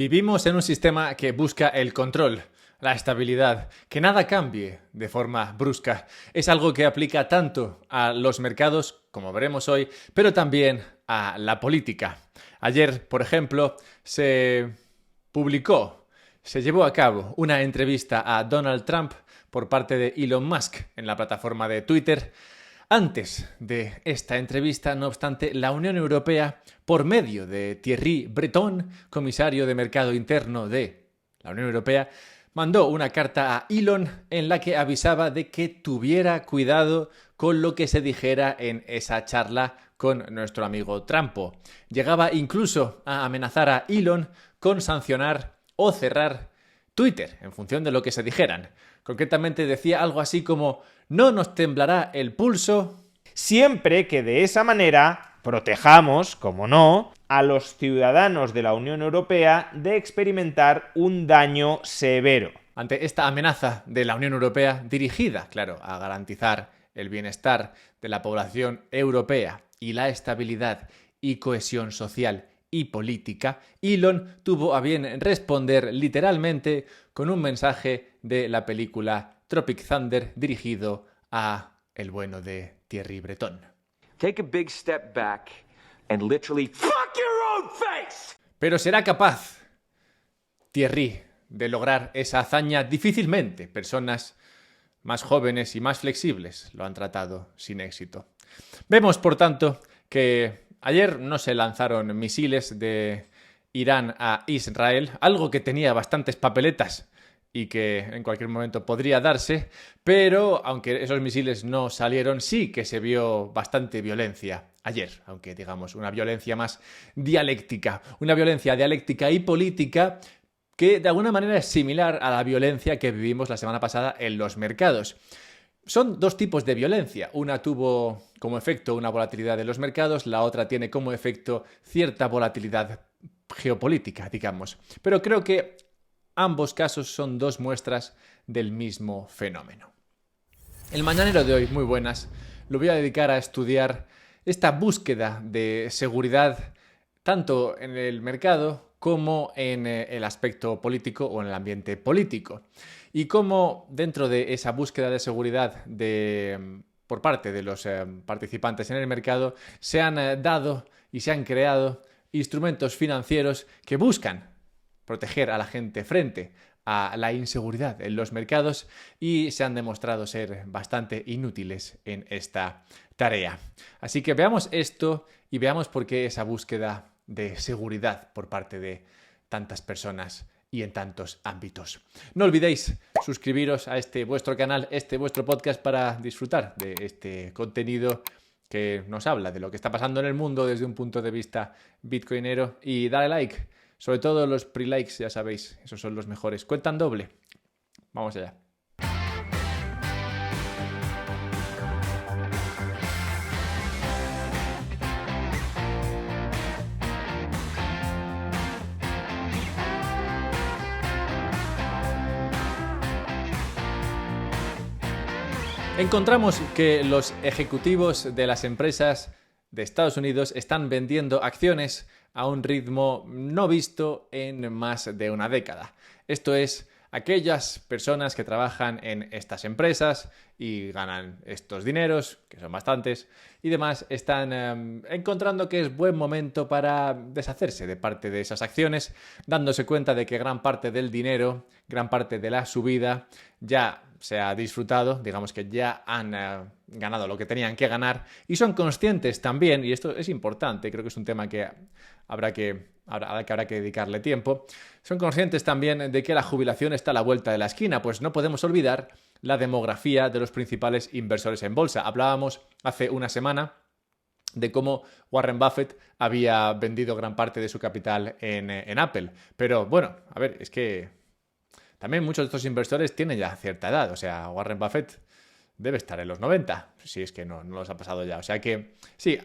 Vivimos en un sistema que busca el control, la estabilidad, que nada cambie de forma brusca. Es algo que aplica tanto a los mercados, como veremos hoy, pero también a la política. Ayer, por ejemplo, se llevó a cabo una entrevista a Donald Trump por parte de Elon Musk en la plataforma de Twitter. Antes de esta entrevista, no obstante, la Unión Europea, por medio de Thierry Breton, comisario de Mercado Interno de la Unión Europea, mandó una carta a Elon en la que avisaba de que tuviera cuidado con lo que se dijera en esa charla con nuestro amigo Trump. Llegaba incluso a amenazar a Elon con sancionar o cerrar Twitter en función de lo que se dijeran. Concretamente decía algo así como: no nos temblará el pulso siempre que de esa manera protejamos, como no, a los ciudadanos de la Unión Europea de experimentar un daño severo. Ante esta amenaza de la Unión Europea dirigida, claro, a garantizar el bienestar de la población europea y la estabilidad y cohesión social y política, Elon tuvo a bien responder literalmente con un mensaje de la película Tropic Thunder dirigido a el bueno de Thierry Breton. Take a big step back and literally fuck your own face. Pero ¿será capaz Thierry de lograr esa hazaña? Difícilmente. Personas más jóvenes y más flexibles lo han tratado sin éxito. Vemos, por tanto, que ayer no se lanzaron misiles de Irán a Israel, algo que tenía bastantes papeletas y que en cualquier momento podría darse, pero aunque esos misiles no salieron, sí que se vio bastante violencia ayer, aunque digamos una violencia más dialéctica, una violencia dialéctica y política que de alguna manera es similar a la violencia que vivimos la semana pasada en los mercados. Son dos tipos de violencia. Una tuvo como efecto una volatilidad de los mercados, la otra tiene como efecto cierta volatilidad geopolítica, digamos. Pero creo que ambos casos son dos muestras del mismo fenómeno. El mañanero de hoy, muy buenas, lo voy a dedicar a estudiar esta búsqueda de seguridad tanto en el mercado como en el aspecto político o en el ambiente político. Y cómo dentro de esa búsqueda de seguridad por parte de los participantes en el mercado se han dado y se han creado instrumentos financieros que buscan proteger a la gente frente a la inseguridad en los mercados y se han demostrado ser bastante inútiles en esta tarea. Así que veamos esto y veamos por qué esa búsqueda de seguridad por parte de tantas personas y en tantos ámbitos. No olvidéis suscribiros a este vuestro canal, este vuestro podcast, para disfrutar de este contenido que nos habla de lo que está pasando en el mundo desde un punto de vista bitcoinero, y dale like. Sobre todo los pre-likes, ya sabéis, esos son los mejores. Cuentan doble. Vamos allá. Encontramos que los ejecutivos de las empresas de Estados Unidos están vendiendo acciones a un ritmo no visto en más de una década. Esto es, aquellas personas que trabajan en estas empresas y ganan estos dineros, que son bastantes, y demás, están encontrando que es buen momento para deshacerse de parte de esas acciones, dándose cuenta de que gran parte del dinero, gran parte de la subida ya se ha disfrutado, digamos que ya han ganado lo que tenían que ganar, y son conscientes también, y esto es importante, creo que es un tema que habrá que dedicarle tiempo, son conscientes también de que la jubilación está a la vuelta de la esquina, pues no podemos olvidar la demografía de los principales inversores en bolsa. Hablábamos hace una semana de cómo Warren Buffett había vendido gran parte de su capital en Apple, pero bueno, a ver, es que también muchos de estos inversores tienen ya cierta edad. O sea, Warren Buffett debe estar en los 90, si es que no los ha pasado ya. O sea que sí,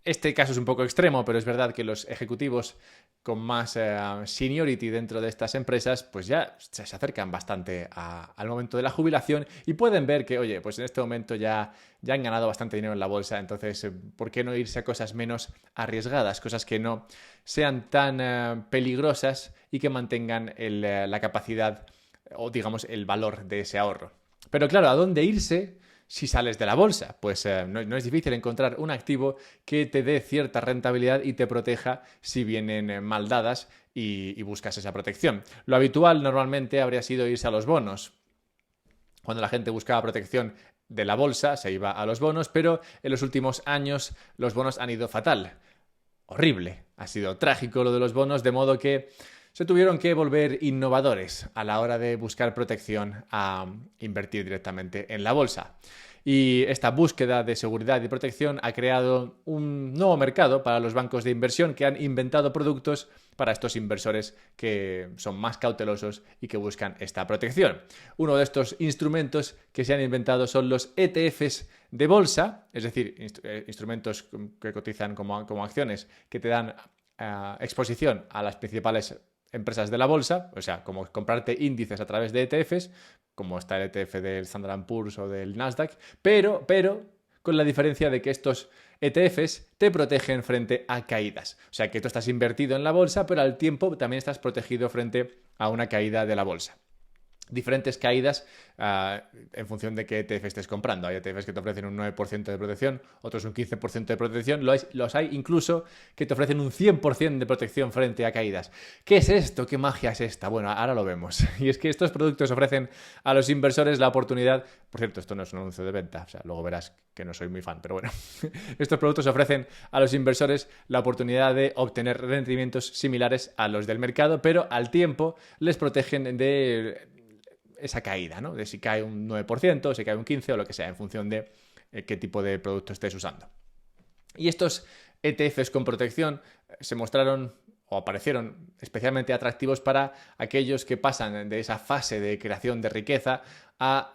Este caso es un poco extremo, pero es verdad que los ejecutivos con más seniority dentro de estas empresas, pues ya se acercan bastante al momento de la jubilación y pueden ver que, oye, pues en este momento ya han ganado bastante dinero en la bolsa, entonces, ¿por qué no irse a cosas menos arriesgadas? Cosas que no sean tan peligrosas y que mantengan la capacidad o, digamos, el valor de ese ahorro. Pero claro, ¿a dónde irse si sales de la bolsa? Pues no es difícil encontrar un activo que te dé cierta rentabilidad y te proteja si vienen mal dadas y buscas esa protección. Lo habitual normalmente habría sido irse a los bonos. Cuando la gente buscaba protección de la bolsa, se iba a los bonos, pero en los últimos años los bonos han ido fatal. Horrible. Ha sido trágico lo de los bonos, de modo que se tuvieron que volver innovadores a la hora de buscar protección a invertir directamente en la bolsa. Y esta búsqueda de seguridad y protección ha creado un nuevo mercado para los bancos de inversión que han inventado productos para estos inversores que son más cautelosos y que buscan esta protección. Uno de estos instrumentos que se han inventado son los ETFs de bolsa, es decir, instrumentos que cotizan como acciones que te dan exposición a las principales empresas de la bolsa, o sea, como comprarte índices a través de ETFs, como está el ETF del Standard & Poor's o del Nasdaq, pero con la diferencia de que estos ETFs te protegen frente a caídas. O sea, que tú estás invertido en la bolsa, pero al tiempo también estás protegido frente a una caída de la bolsa. Diferentes caídas en función de qué ETF estés comprando. Hay ETFs que te ofrecen un 9% de protección, otros un 15% de protección. Los hay incluso que te ofrecen un 100% de protección frente a caídas. ¿Qué es esto? ¿Qué magia es esta? Bueno, ahora lo vemos. Y es que estos productos ofrecen a los inversores la oportunidad... Por cierto, esto no es un anuncio de venta, o sea, luego verás que no soy muy fan, pero bueno. Estos productos ofrecen a los inversores la oportunidad de obtener rendimientos similares a los del mercado, pero al tiempo les protegen de esa caída, ¿no? De si cae un 9%, si cae un 15% o lo que sea, en función de qué tipo de producto estés usando. Y estos ETFs con protección se mostraron o aparecieron especialmente atractivos para aquellos que pasan de esa fase de creación de riqueza a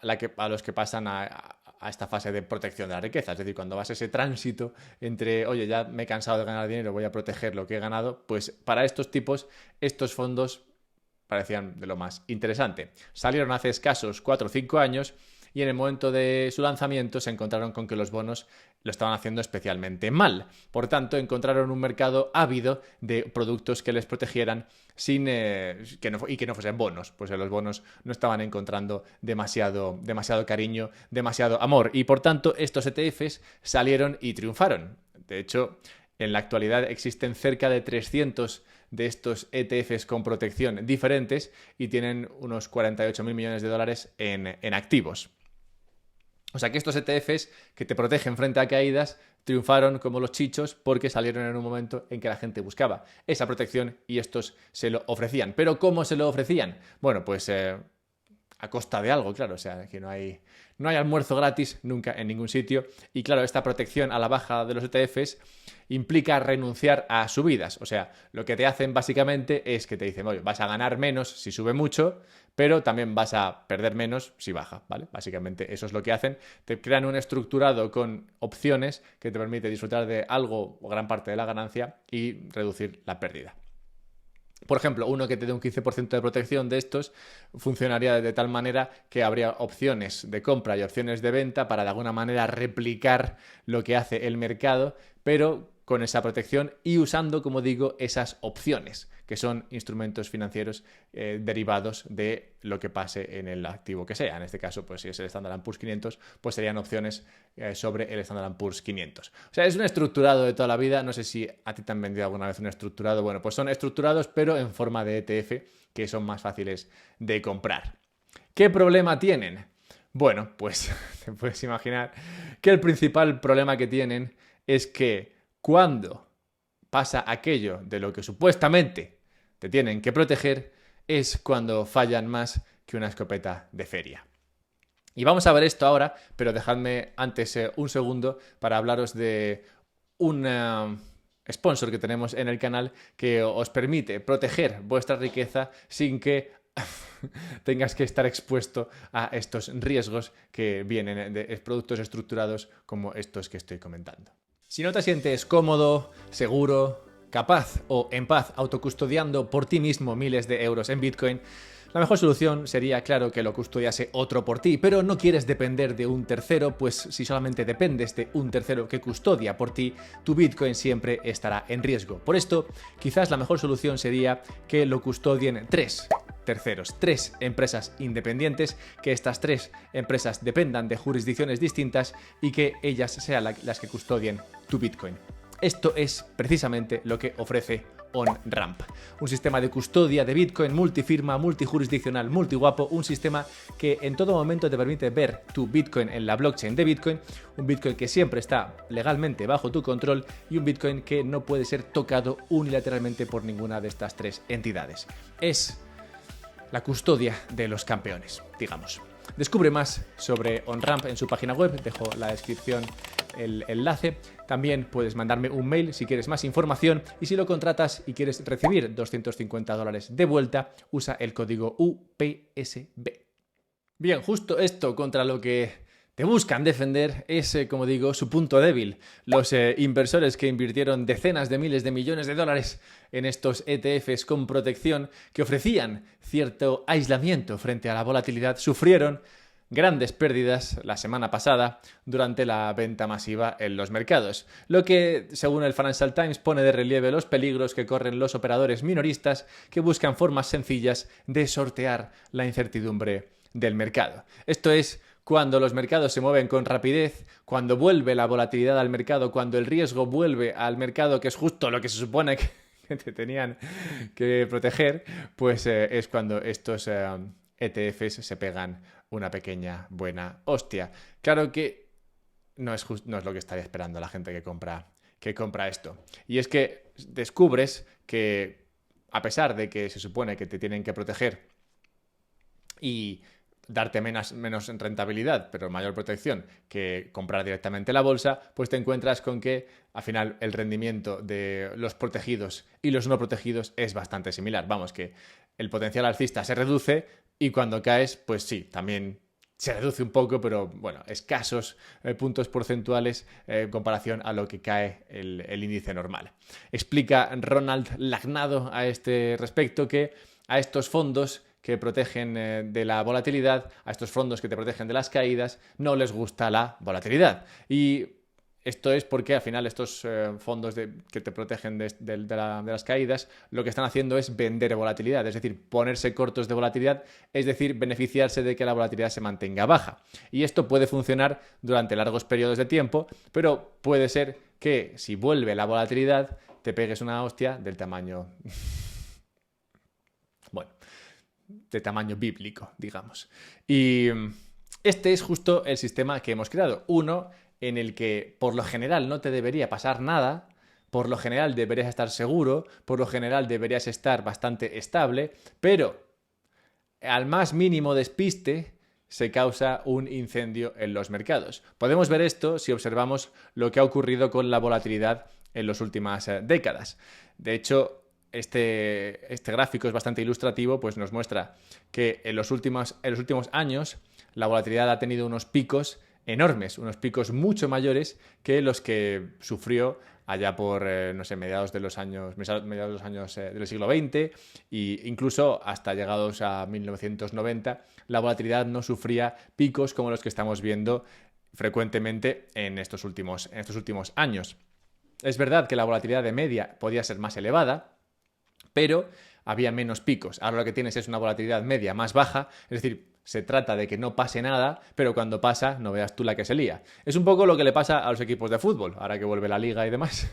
los que pasan a esta fase de protección de la riqueza. Es decir, cuando vas ese tránsito entre, oye, ya me he cansado de ganar dinero, voy a proteger lo que he ganado, pues para estos tipos, estos fondos parecían de lo más interesante. Salieron hace escasos 4 o 5 años y en el momento de su lanzamiento se encontraron con que los bonos lo estaban haciendo especialmente mal. Por tanto, encontraron un mercado ávido de productos que les protegieran sin que no fuesen bonos. Pues los bonos no estaban encontrando demasiado cariño, demasiado amor. Y por tanto, estos ETFs salieron y triunfaron. De hecho, en la actualidad existen cerca de 300 de estos ETFs con protección diferentes y tienen unos 48.000 millones de dólares en activos. O sea que estos ETFs que te protegen frente a caídas triunfaron como los chichos porque salieron en un momento en que la gente buscaba esa protección y estos se lo ofrecían. ¿Pero cómo se lo ofrecían? Bueno, pues a costa de algo, claro. O sea, que no hay almuerzo gratis nunca en ningún sitio. Y claro, esta protección a la baja de los ETFs implica renunciar a subidas. O sea, lo que te hacen básicamente es que te dicen, oye, vas a ganar menos si sube mucho, pero también vas a perder menos si baja, ¿vale? Básicamente eso es lo que hacen. Te crean un estructurado con opciones que te permite disfrutar de algo o gran parte de la ganancia y reducir la pérdida. Por ejemplo, uno que te dé un 15% de protección de estos funcionaría de tal manera que habría opciones de compra y opciones de venta para de alguna manera replicar lo que hace el mercado, pero con esa protección y usando, como digo, esas opciones, que son instrumentos financieros derivados de lo que pase en el activo que sea. En este caso, pues si es el Standard & Poor's 500, pues serían opciones sobre el Standard & Poor's 500. O sea, es un estructurado de toda la vida. No sé si a ti te han vendido alguna vez un estructurado. Bueno, pues son estructurados, pero en forma de ETF, que son más fáciles de comprar. ¿Qué problema tienen? Bueno, pues te puedes imaginar que el principal problema que tienen es que cuando pasa aquello de lo que supuestamente te tienen que proteger, es cuando fallan más que una escopeta de feria. Y vamos a ver esto ahora, pero dejadme antes un segundo para hablaros de un sponsor que tenemos en el canal que os permite proteger vuestra riqueza sin que tengas que estar expuesto a estos riesgos que vienen de productos estructurados como estos que estoy comentando. Si no te sientes cómodo, seguro, capaz o en paz autocustodiando por ti mismo miles de euros en Bitcoin, la mejor solución sería, claro, que lo custodiase otro por ti, pero no quieres depender de un tercero, pues si solamente dependes de un tercero que custodia por ti, tu Bitcoin siempre estará en riesgo. Por esto, quizás la mejor solución sería que lo custodien tres terceros, tres empresas independientes, que estas tres empresas dependan de jurisdicciones distintas y que ellas sean las que custodien tu Bitcoin. Esto es precisamente lo que ofrece OnRamp, un sistema de custodia de Bitcoin multifirma, multijurisdiccional, multiguapo, un sistema que en todo momento te permite ver tu Bitcoin en la blockchain de Bitcoin, un Bitcoin que siempre está legalmente bajo tu control y un Bitcoin que no puede ser tocado unilateralmente por ninguna de estas tres entidades. Es la custodia de los campeones, digamos. Descubre más sobre OnRamp en su página web, dejo en la descripción el enlace. También puedes mandarme un mail si quieres más información y si lo contratas y quieres recibir $250 de vuelta, usa el código UPSB. Bien, justo esto contra lo que te buscan defender es, como digo, su punto débil. Los inversores que invirtieron decenas de miles de millones de dólares en estos ETFs con protección que ofrecían cierto aislamiento frente a la volatilidad sufrieron grandes pérdidas la semana pasada durante la venta masiva en los mercados, lo que, según el Financial Times, pone de relieve los peligros que corren los operadores minoristas que buscan formas sencillas de sortear la incertidumbre del mercado. Esto es, cuando los mercados se mueven con rapidez, cuando vuelve la volatilidad al mercado, cuando el riesgo vuelve al mercado, que es justo lo que se supone que te tenían que proteger, pues es cuando estos ETFs se pegan una pequeña buena hostia. Claro que no es lo que estaría esperando la gente que compra esto. Y es que descubres que, a pesar de que se supone que te tienen que proteger y darte menos rentabilidad, pero mayor protección que comprar directamente la bolsa, pues te encuentras con que al final el rendimiento de los protegidos y los no protegidos es bastante similar. Vamos, que el potencial alcista se reduce y cuando caes, pues sí, también se reduce un poco, pero bueno, escasos puntos porcentuales en comparación a lo que cae el índice normal. Explica Ronald Lagnado a este respecto que a estos fondos que protegen de la volatilidad, a estos fondos que te protegen de las caídas, no les gusta la volatilidad. Y esto es porque al final estos fondos que te protegen de las caídas, lo que están haciendo es vender volatilidad, es decir, ponerse cortos de volatilidad, es decir, beneficiarse de que la volatilidad se mantenga baja. Y esto puede funcionar durante largos periodos de tiempo, pero puede ser que si vuelve la volatilidad, te pegues una hostia del tamaño... bueno, de tamaño bíblico, digamos. Y este es justo el sistema que hemos creado. Uno en el que por lo general no te debería pasar nada, por lo general deberías estar seguro, por lo general deberías estar bastante estable, pero al más mínimo despiste se causa un incendio en los mercados. Podemos ver esto si observamos lo que ha ocurrido con la volatilidad en las últimas décadas. De hecho, este gráfico es bastante ilustrativo, pues nos muestra que en los últimos años la volatilidad ha tenido unos picos enormes, unos picos mucho mayores que los que sufrió allá por, mediados de los años del siglo XX e incluso hasta llegados a 1990, la volatilidad no sufría picos como los que estamos viendo frecuentemente en estos últimos años. Es verdad que la volatilidad de media podía ser más elevada, pero había menos picos. Ahora lo que tienes es una volatilidad media más baja, es decir, se trata de que no pase nada, pero cuando pasa, no veas tú la que se lía. Es un poco lo que le pasa a los equipos de fútbol, ahora que vuelve la liga y demás.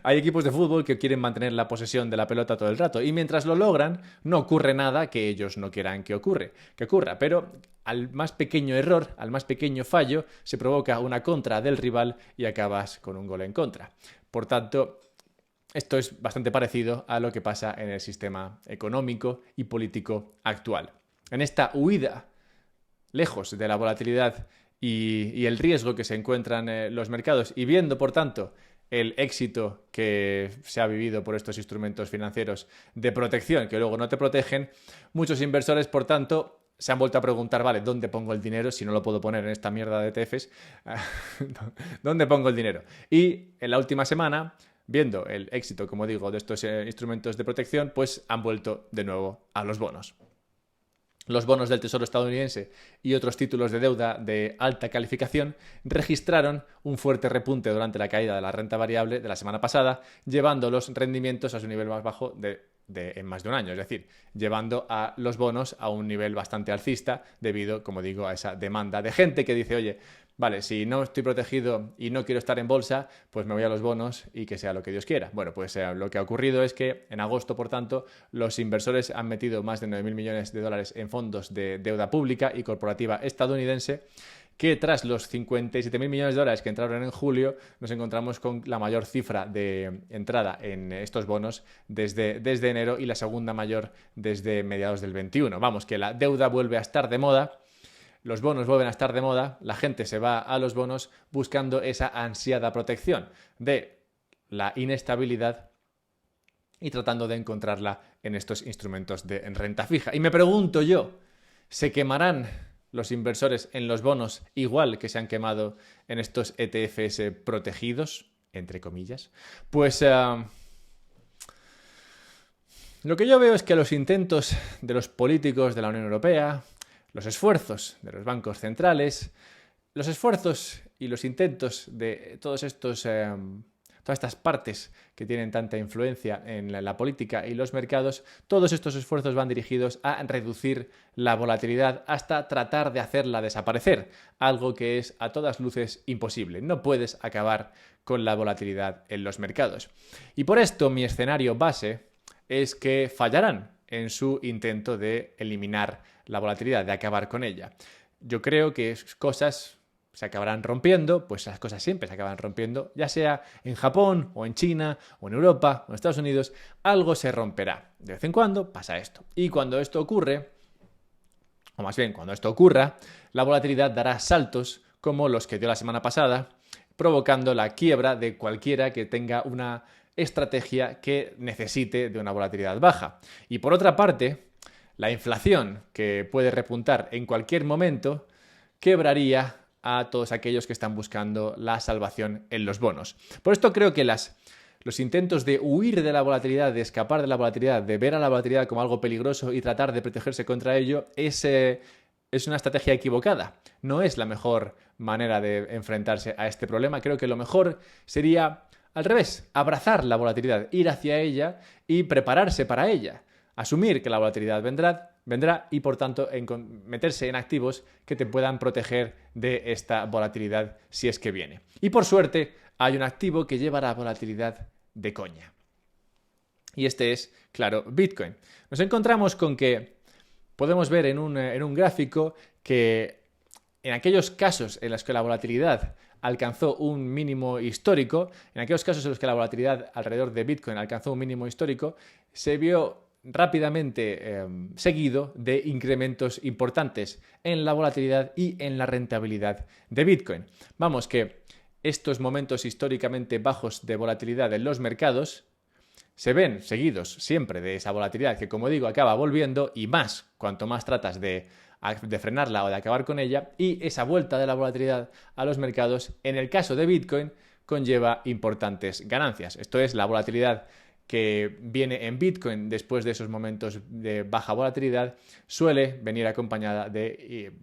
Hay equipos de fútbol que quieren mantener la posesión de la pelota todo el rato, y mientras lo logran, no ocurre nada que ellos no quieran que ocurra. Pero al más pequeño error, al más pequeño fallo, se provoca una contra del rival y acabas con un gol en contra. Por tanto, esto es bastante parecido a lo que pasa en el sistema económico y político actual. En esta huida, lejos de la volatilidad y el riesgo que se encuentran los mercados, y viendo, por tanto, el éxito que se ha vivido por estos instrumentos financieros de protección que luego no te protegen, muchos inversores, por tanto, se han vuelto a preguntar, vale, ¿dónde pongo el dinero si no lo puedo poner en esta mierda de ETFs? ¿Dónde pongo el dinero? Y en la última semana, viendo el éxito, como digo, de estos instrumentos de protección, pues han vuelto de nuevo a los bonos. Los bonos del Tesoro estadounidense y otros títulos de deuda de alta calificación registraron un fuerte repunte durante la caída de la renta variable de la semana pasada, llevando los rendimientos a su nivel más bajo en más de un año, es decir, llevando a los bonos a un nivel bastante alcista debido, como digo, a esa demanda de gente que dice, oye, vale, si no estoy protegido y no quiero estar en bolsa, pues me voy a los bonos y que sea lo que Dios quiera. Bueno, pues lo que ha ocurrido es que en agosto, por tanto, los inversores han metido más de 9.000 millones de dólares en fondos de deuda pública y corporativa estadounidense, que tras los 57.000 millones de dólares que entraron en julio, nos encontramos con la mayor cifra de entrada en estos bonos desde enero y la segunda mayor desde mediados del 21. Vamos, que la deuda vuelve a estar de moda, los bonos vuelven a estar de moda, la gente se va a los bonos buscando esa ansiada protección de la inestabilidad y tratando de encontrarla en estos instrumentos de renta fija. Y me pregunto yo, ¿se quemarán los inversores en los bonos igual que se han quemado en estos ETFs protegidos, entre comillas? Pues lo que yo veo es que los intentos de los políticos de la Unión Europea, los esfuerzos de los bancos centrales, los esfuerzos y los intentos de todas estas partes que tienen tanta influencia en la política y los mercados, todos estos esfuerzos van dirigidos a reducir la volatilidad hasta tratar de hacerla desaparecer, algo que es a todas luces imposible. No puedes acabar con la volatilidad en los mercados. Y por esto mi escenario base es que fallarán en su intento de eliminar la volatilidad, de acabar con ella. Yo creo que cosas se acabarán rompiendo, pues las cosas siempre se acaban rompiendo, ya sea en Japón, o en China, o en Europa, o en Estados Unidos, algo se romperá. De vez en cuando pasa esto. Y cuando esto ocurre, o más bien cuando esto ocurra, la volatilidad dará saltos como los que dio la semana pasada, provocando la quiebra de cualquiera que tenga una estrategia que necesite de una volatilidad baja. Y por otra parte, la inflación, que puede repuntar en cualquier momento, quebraría a todos aquellos que están buscando la salvación en los bonos. Por esto creo que los intentos de huir de la volatilidad, de escapar de la volatilidad, de ver a la volatilidad como algo peligroso y tratar de protegerse contra ello, es una estrategia equivocada. No es la mejor manera de enfrentarse a este problema. Creo que lo mejor sería al revés, abrazar la volatilidad, ir hacia ella y prepararse para ella. Asumir que la volatilidad vendrá y, por tanto, meterse en activos que te puedan proteger de esta volatilidad si es que viene. Y, por suerte, hay un activo que lleva la volatilidad de coña. Y este es, claro, Bitcoin. Nos encontramos con que podemos ver en un gráfico que en aquellos casos en los que la volatilidad alcanzó un mínimo histórico, en aquellos casos en los que la volatilidad alrededor de Bitcoin alcanzó un mínimo histórico, se vio rápidamente seguido de incrementos importantes en la volatilidad y en la rentabilidad de Bitcoin. Vamos, que estos momentos históricamente bajos de volatilidad en los mercados se ven seguidos siempre de esa volatilidad que, como digo, acaba volviendo, y más cuanto más tratas de frenarla o de acabar con ella, y esa vuelta de la volatilidad a los mercados, en el caso de Bitcoin, conlleva importantes ganancias. Esto es, la volatilidad que viene en Bitcoin después de esos momentos de baja volatilidad suele venir acompañada de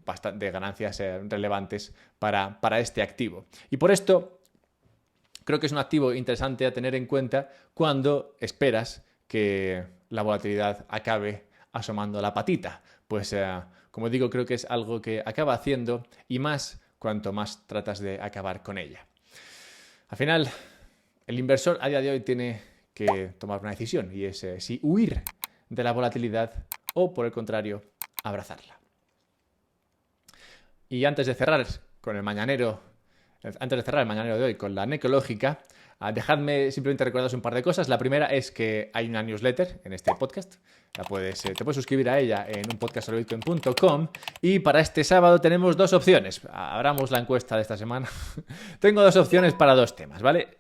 ganancias relevantes para este activo. Y por esto creo que es un activo interesante a tener en cuenta cuando esperas que la volatilidad acabe asomando la patita. Pues, como digo, creo que es algo que acaba haciendo, y más cuanto más tratas de acabar con ella. Al final, el inversor a día de hoy tiene que tomar una decisión, y es si huir de la volatilidad o, por el contrario, abrazarla. Y antes de cerrar el mañanero de hoy con la Necológica, dejadme simplemente recordaros un par de cosas. La primera es que hay una newsletter en este podcast. Te puedes suscribir a ella en unpodcastsobrebitcoin.com, y para este sábado tenemos dos opciones. Abramos la encuesta de esta semana. Tengo dos opciones para dos temas, ¿vale?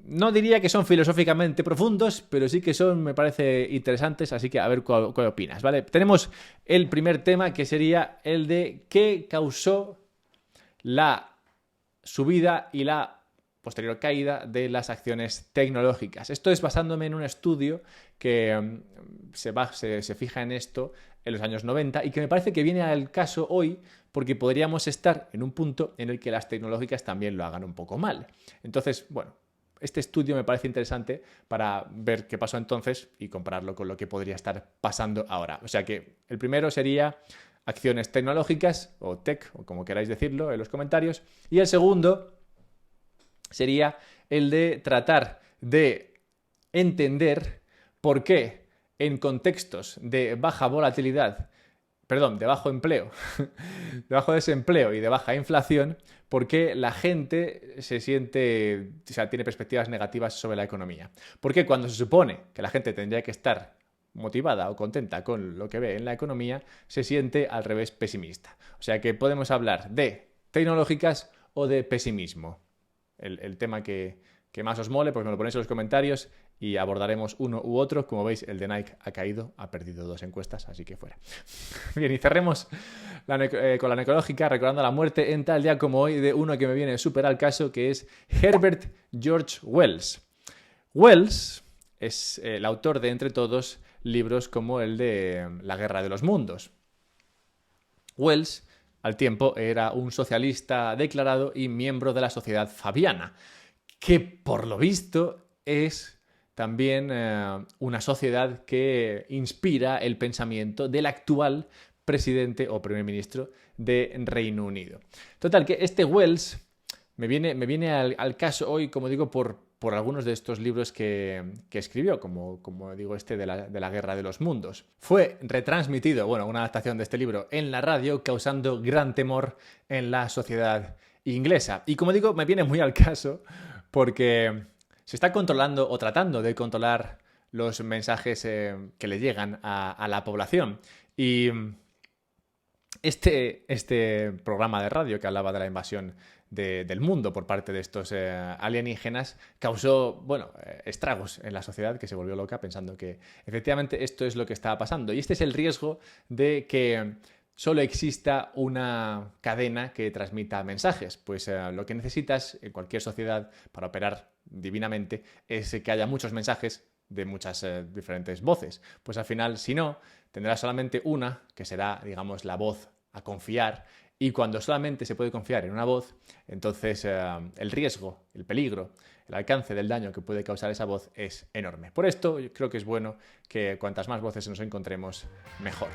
No diría que son filosóficamente profundos, pero sí que son, me parece, interesantes, así que a ver cuál opinas, ¿vale? Tenemos el primer tema, que sería el de qué causó la subida y la posterior caída de las acciones tecnológicas. Esto es basándome en un estudio que se fija en esto en los años 90 y que me parece que viene al caso hoy porque podríamos estar en un punto en el que las tecnológicas también lo hagan un poco mal. Entonces, bueno, este estudio me parece interesante para ver qué pasó entonces y compararlo con lo que podría estar pasando ahora. O sea que el primero sería acciones tecnológicas o tech, o como queráis decirlo en los comentarios. Y el segundo sería el de tratar de entender por qué en contextos de baja volatilidad, de bajo empleo, de bajo desempleo y de baja inflación, por qué la gente se siente, o sea, tiene perspectivas negativas sobre la economía. Porque cuando se supone que la gente tendría que estar motivada o contenta con lo que ve en la economía, se siente al revés pesimista. O sea que podemos hablar de tecnológicas o de pesimismo. El tema que más os mole, pues me lo ponéis en los comentarios y abordaremos uno u otro. Como veis, el de Nike ha caído, ha perdido 2 encuestas, así que fuera. Bien, y cerremos con la necológica, recordando la muerte en tal día como hoy de uno que me viene súper al caso, que es Herbert George Wells. Wells es el autor de, entre todos, libros como el de La Guerra de los Mundos. Wells, al tiempo, era un socialista declarado y miembro de la Sociedad Fabiana, que por lo visto es también una sociedad que inspira el pensamiento del actual presidente o primer ministro de Reino Unido. Total, que este Wells me viene al caso hoy, como digo, por algunos de estos libros que escribió, como digo, este de la Guerra de los Mundos. Fue retransmitido, una adaptación de este libro en la radio, causando gran temor en la sociedad inglesa. Y como digo, me viene muy al caso porque se está controlando o tratando de controlar los mensajes que le llegan a la población. Y este programa de radio que hablaba de la invasión del mundo por parte de estos alienígenas causó, estragos en la sociedad, que se volvió loca pensando que efectivamente esto es lo que estaba pasando. Y este es el riesgo de que solo exista una cadena que transmita mensajes. Pues lo que necesitas en cualquier sociedad para operar divinamente es que haya muchos mensajes de muchas diferentes voces. Pues al final, si no, tendrás solamente una, que será, digamos, la voz a confiar. Y cuando solamente se puede confiar en una voz, entonces el riesgo, el peligro, el alcance del daño que puede causar esa voz es enorme. Por esto, yo creo que es bueno que cuantas más voces nos encontremos, mejor.